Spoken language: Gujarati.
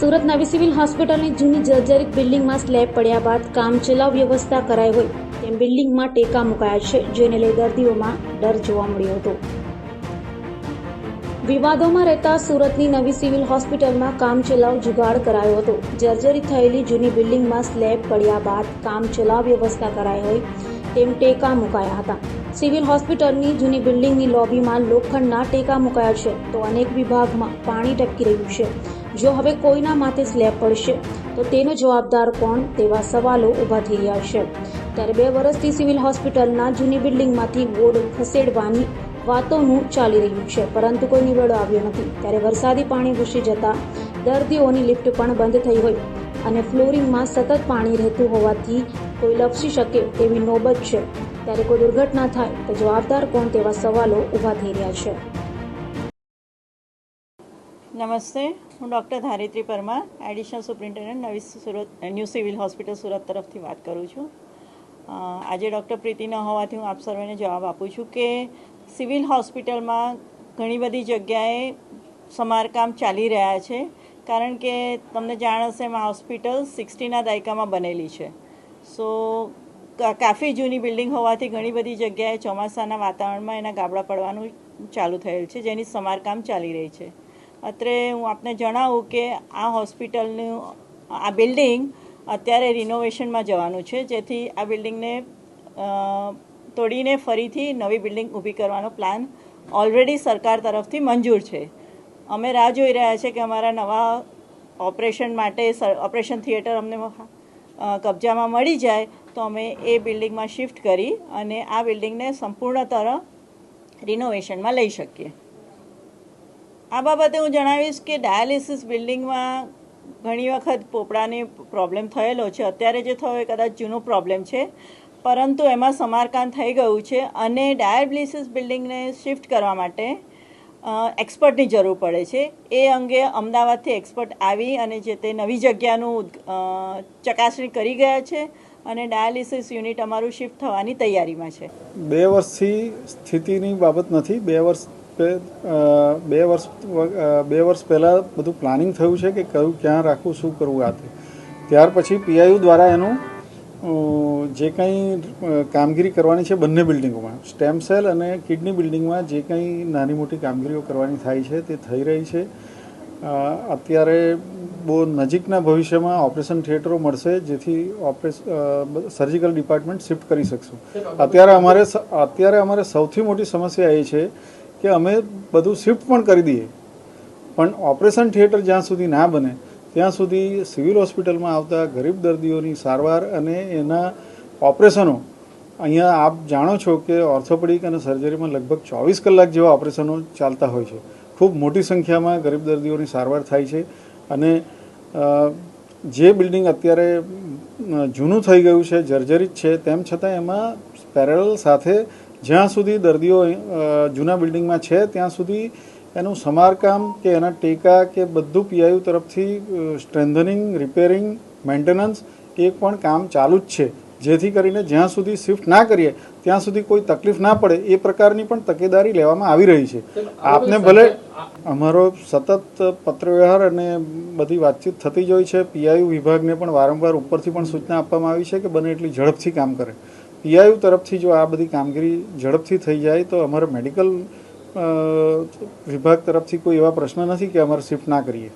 સુરત નવી સિવિલ હોસ્પિટલની જૂની જર્જરિત બિલ્ડિંગમાં સ્લેબ પડ્યા બાદ કામચલાઉ વ્યવસ્થા કરાઈ હોય તેમ બિલ્ડિંગમાં ટેકા મુકાયા છે, જેને લઈ દર્દીઓમાં ડર જોવા મળ્યો હતો। વિવાદોમાં રહેતા સુરતની નવી સિવિલ હોસ્પિટલમાં કામચલાઉ જુગાડ કરાયો હતો। જર્જરિત થયેલી જૂની બિલ્ડિંગમાં સ્લેબ પડ્યા બાદ કામચલાઉ વ્યવસ્થા કરાઈ હોય તેમ ટેકા મુકાયા હતા। સિવિલ હોસ્પિટલની જૂની બિલ્ડિંગની લોબીમાં લોખંડના ટેકા મુકાયા છે, તો અનેક વિભાગમાં પાણી ટપકી રહ્યું છે। જો હવે કોઈના માથે સ્લેબ પડશે તો તેનો જવાબદાર કોણ તેવા સવાલો ઊભા થઈ રહ્યા છે। ત્યારે 2 વર્ષથી સિવિલ હોસ્પિટલના જૂની બિલ્ડિંગમાંથી વોર્ડ ખસેડવાની વાતોનું ચાલી રહ્યું છે, પરંતુ કોઈ નિવેડો આવ્યો નથી। ત્યારે વરસાદી પાણી ઘૂસી જતા દર્દીઓની લિફ્ટ પણ બંધ થઈ હોય અને ફ્લોરિંગમાં સતત પાણી રહેતું હોવાથી કોઈ લપસી શકે તેવી નોબત છે। ત્યારે કોઈ દુર્ઘટના થાય તો જવાબદાર કોણ તેવા સવાલો ઊભા થઈ રહ્યા છે। નમસ્તે, હું doctor Dharitri Parmar, additional superintendent new civil hospital Surat તરફથી વાત કરું છું। આજે ડૉક્ટર પ્રીતિ ન હોવાથી હું આપ સર્વેને જવાબ આપું છું કે સિવિલ હોસ્પિટલમાં ઘણી બધી જગ્યાએ સમારકામ ચાલી રહ્યા છે, કારણ કે તમને જાણ હશે એમાં હોસ્પિટલ 60ના દાયકામાં બનેલી છે। સો કાફી જૂની બિલ્ડિંગ હોવાથી ઘણી બધી જગ્યાએ ચોમાસાના વાતાવરણમાં એના ગાબડા પડવાનું ચાલુ થયેલ છે, જેની સમારકામ ચાલી રહી છે। અત્રે હું આપને જણાવું કે આ હોસ્પિટલનું આ બિલ્ડિંગ અત્યારે રિનોવેશનમાં જવાનું છે, જેથી આ બિલ્ડિંગને તોડીને ફરીથી નવી બિલ્ડિંગ ઊભી કરવાનો પ્લાન ઓલરેડી સરકાર તરફથી મંજૂર છે। અમે રાહ જોઈ રહ્યા છે કે અમારા નવા ઓપરેશન માટે ઓપરેશન થિયેટર અમને કબજામાં મળી જાય તો અમે એ બિલ્ડિંગમાં શિફ્ટ કરી અને આ બિલ્ડિંગને સંપૂર્ણતર રિનોવેશનમાં લઈ શકીએ। આ બાબતે હું જણાવીશ કે ડાયાલિસિસ બિલ્ડિંગમાં ઘણી વખત પોપડાની પ્રોબ્લેમ થયેલો છે। અત્યારે જે થયો એ કદાચ જૂનો પ્રોબ્લેમ છે, પરંતુ એમાં સમારકામ થઈ ગયું છે અને ડાયાલિસિસ બિલ્ડિંગને શિફ્ટ કરવા માટે એક્સપર્ટની જરૂર પડે છે। એ અંગે અમદાવાદથી એક્સપર્ટ આવી અને જે તે નવી જગ્યાનું ચકાસણી કરી ગયા છે અને ડાયાલિસિસ યુનિટ અમારું શિફ્ટ થવાની તૈયારીમાં છે। 2 વર્ષથી સ્થિતિની બાબત નથી। 2 વર્ષ પહેલાં બધું પ્લાનિંગ થયું છે કે કયું ક્યાં રાખવું, શું કરવું આ તે। ત્યાર પછી પીઆઈયુ દ્વારા એનું જે કંઈ કામગીરી કરવાની છે બંને બિલ્ડિંગોમાં, સ્ટેમ સેલ અને કિડની બિલ્ડિંગમાં જે કંઈ નાની મોટી કામગીરીઓ કરવાની થાય છે તે થઈ રહી છે। અત્યારે બહુ નજીકના ભવિષ્યમાં ઓપરેશન થિયેટરો મળશે, જેથી સર્જિકલ ડિપાર્ટમેન્ટ શિફ્ટ કરી શકશું। અત્યારે અમારે સૌથી મોટી સમસ્યા એ છે કે અમે બધું શિફ્ટ પણ કરી દઈએ, પણ ઓપરેશન થિયેટર જ્યાં સુધી ના બને ત્યાં સુધી સિવિલ હોસ્પિટલમાં આવતા ગરીબ દર્દીઓની સારવાર અને એના ઓપરેશનો, અહીંયા આપ જાણો છો કે ઓર્થોપેડિક અને સર્જરીમાં લગભગ 24 કલાક જેવા ઓપરેશનો ચાલતા હોય છે। ખૂબ મોટી સંખ્યામાં ગરીબ દર્દીઓની સારવાર થાય છે અને જે બિલ્ડિંગ અત્યારે જૂનું થઈ ગયું છે, જર્જરિત છે, તેમ છતાં એમાં પેરેલલ સાથે જ્યાં સુધી દર્દીઓ જૂના બિલ્ડિંગમાં છે ત્યાં સુધી એનું સમારકામ કે એના ટેકા કે બધું પીઆઈયુ તરફથી સ્ટ્રેન્થનિંગ, રિપેરિંગ, મેન્ટેનન્સ એ પણ કામ ચાલુ જ છે, જેથી કરીને જ્યાં સુધી શિફ્ટ ના કરીએ ત્યાં સુધી કોઈ તકલીફ ના પડે એ પ્રકારની પણ તકેદારી લેવામાં આવી રહી છે। આપને ભલે અમારો સતત પત્રવ્યવહાર અને બધી વાતચીત થતી જ હોય છે। પીઆઈયુ વિભાગને પણ વારંવાર ઉપરથી પણ સૂચના આપવામાં આવી છે કે બને એટલી ઝડપથી કામ કરે। પીઆઈયુ તરફથી જો આ બધી કામગીરી ઝડપથી થઈ જાય તો અમારે મેડિકલ વિભાગ તરફથી કોઈ એવા પ્રશ્ન નથી કે અમારે શિફ્ટ ના કરીએ।